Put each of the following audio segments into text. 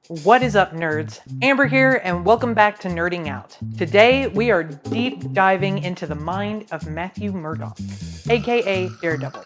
What is up, nerds? Amber here, and welcome back to Nerding Out. Today, we are deep diving into the mind of Matthew Murdock, aka Daredevil.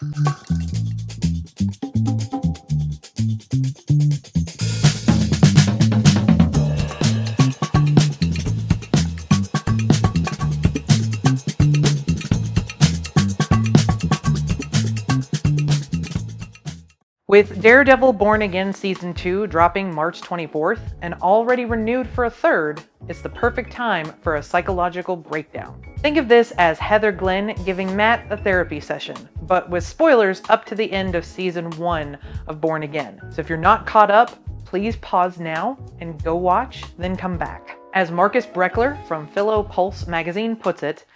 With Daredevil Born Again Season 2 dropping March 24th and already renewed for a third, it's the perfect time for a psychological breakdown. Think of this as Heather Glenn giving Matt a therapy session, but with spoilers up to the end of Season 1 of Born Again. So if you're not caught up, please pause now and go watch, then come back. As Marcus Breckler from Philo Pulse magazine puts it,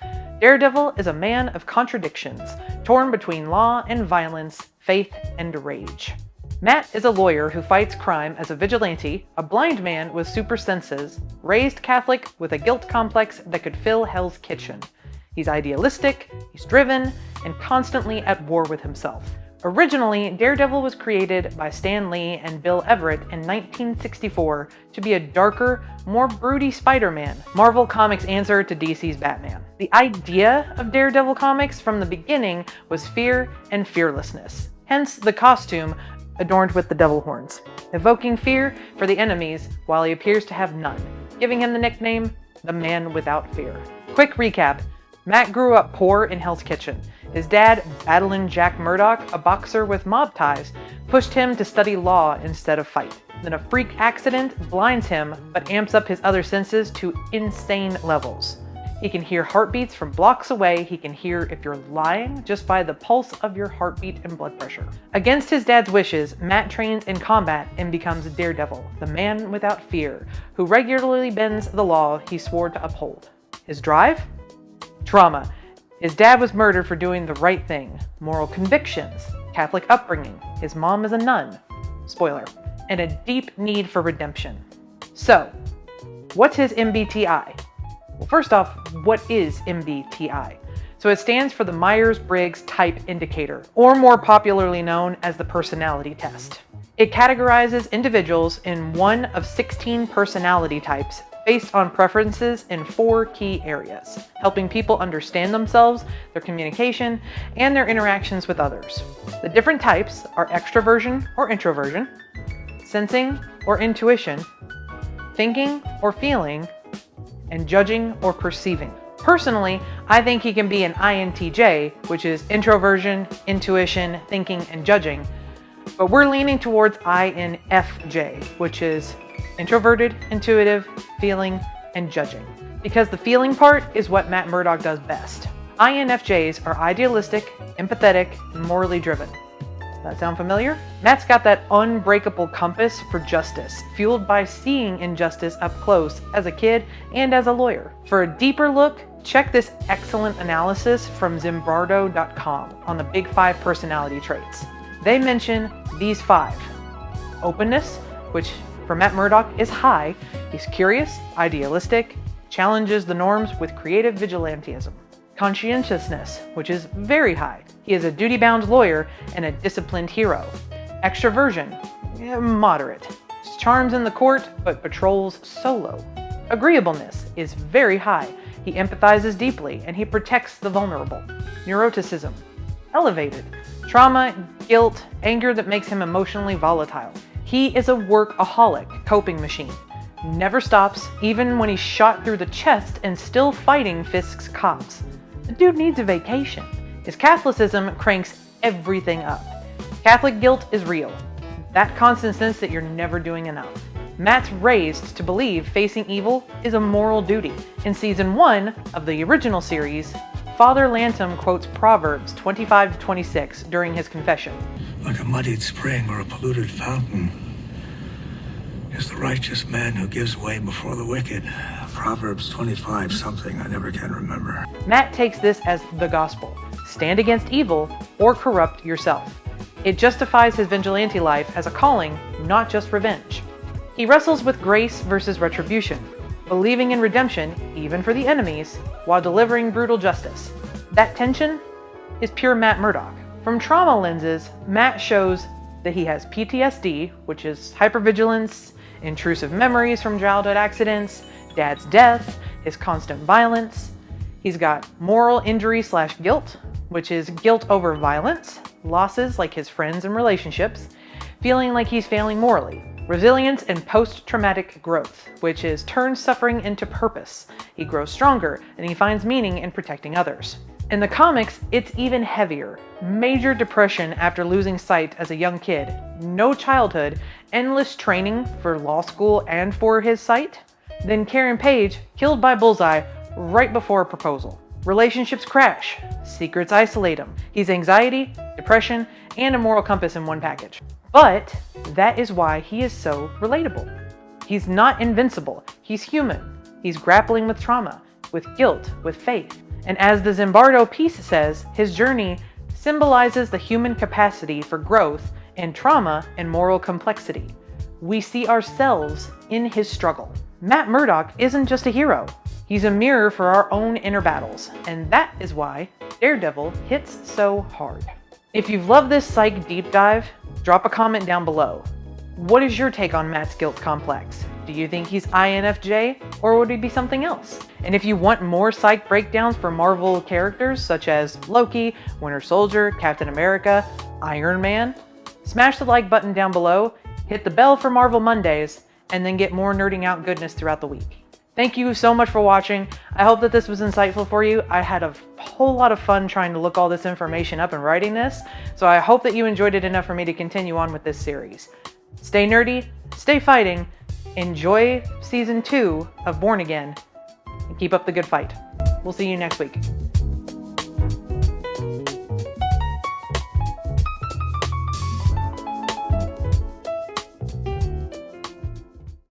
Daredevil is a man of contradictions, torn between law and violence, faith and rage. Matt is a lawyer who fights crime as a vigilante, a blind man with super senses, raised Catholic with a guilt complex that could fill Hell's Kitchen. He's idealistic, he's driven, and constantly at war with himself. Originally, Daredevil was created by Stan Lee and Bill Everett in 1964 to be a darker, more broody Spider-Man, Marvel Comics' answer to DC's Batman. The idea of Daredevil comics from the beginning was fear and fearlessness, hence the costume adorned with the devil horns, evoking fear for the enemies while he appears to have none, giving him the nickname, the Man Without Fear. Quick recap, Matt grew up poor in Hell's Kitchen. His dad, Battling Jack Murdock, a boxer with mob ties, pushed him to study law instead of fight. Then a freak accident blinds him, but amps up his other senses to insane levels. He can hear heartbeats from blocks away. He can hear if you're lying just by the pulse of your heartbeat and blood pressure. Against his dad's wishes, Matt trains in combat and becomes Daredevil, the man without fear, who regularly bends the law he swore to uphold. His drive? Trauma. His dad was murdered for doing the right thing. Moral convictions. Catholic upbringing. His mom is a nun. Spoiler. And a deep need for redemption. So, what's his MBTI? Well, first off, what is MBTI? So it stands for the Myers-Briggs Type Indicator, or more popularly known as the personality test. It categorizes individuals in one of 16 personality types based on preferences in 4 key areas, helping people understand themselves, their communication, and their interactions with others. The different types are extroversion or introversion, sensing or intuition, thinking or feeling, and judging or perceiving. Personally, I think he can be an INTJ, which is introversion, intuition, thinking, and judging, but we're leaning towards INFJ, which is introverted, intuitive, feeling, and judging. Because the feeling part is what Matt Murdock does best. INFJs are idealistic, empathetic, and morally driven. That sound familiar? Matt's got that unbreakable compass for justice, fueled by seeing injustice up close as a kid and as a lawyer. For a deeper look, check this excellent analysis from Zimbardo.com on the Big 5 personality traits. They mention these 5. Openness, which for Matt Murdock is high. He's curious, idealistic, challenges the norms with creative vigilantism. Conscientiousness, which is very high. He is a duty-bound lawyer and a disciplined hero. Extroversion, moderate. Charms in the court, but patrols solo. Agreeableness is very high. He empathizes deeply and he protects the vulnerable. Neuroticism, elevated. Trauma, guilt, anger that makes him emotionally volatile. He is a workaholic coping machine. Never stops, even when he's shot through the chest and still fighting Fisk's cops. The dude needs a vacation. His Catholicism cranks everything up. Catholic guilt is real. That constant sense that you're never doing enough. Matt's raised to believe facing evil is a moral duty. In Season 1 of the original series, Father Lantom quotes Proverbs 25-26 during his confession. Like a muddied spring or a polluted fountain is the righteous man who gives way before the wicked. Proverbs 25 something, I never can remember. Matt takes this as the gospel. Stand against evil or corrupt yourself. It justifies his vigilante life as a calling, not just revenge. He wrestles with grace versus retribution, believing in redemption even for the enemies, while delivering brutal justice. That tension is pure Matt Murdock. From trauma lenses, Matt shows that he has PTSD, which is hypervigilance, intrusive memories from childhood accidents, dad's death, his constant violence. He's got moral injury/guilt, which is guilt over violence, losses like his friends and relationships, feeling like he's failing morally. Resilience and post-traumatic growth, which is turns suffering into purpose. He grows stronger and he finds meaning in protecting others. In the comics, it's even heavier. Major depression after losing sight as a young kid, no childhood, endless training for law school and for his sight. Then Karen Page, killed by Bullseye right before a proposal. Relationships crash, secrets isolate him. He's anxiety, depression, and a moral compass in one package. But that is why he is so relatable. He's not invincible, he's human. He's grappling with trauma, with guilt, with faith. And as the Zimbardo piece says, his journey symbolizes the human capacity for growth and trauma and moral complexity. We see ourselves in his struggle. Matt Murdock isn't just a hero. He's a mirror for our own inner battles, and that is why Daredevil hits so hard. If you've loved this psych deep dive, drop a comment down below. What is your take on Matt's guilt complex? Do you think he's INFJ, or would he be something else? And if you want more psych breakdowns for Marvel characters such as Loki, Winter Soldier, Captain America, Iron Man, smash the like button down below, hit the bell for Marvel Mondays, and then get more nerding out goodness throughout the week. Thank you so much for watching. I hope that this was insightful for you. I had a whole lot of fun trying to look all this information up and writing this, so I hope that you enjoyed it enough for me to continue on with this series. Stay nerdy, stay fighting, enjoy Season 2 of Born Again, and keep up the good fight. We'll see you next week.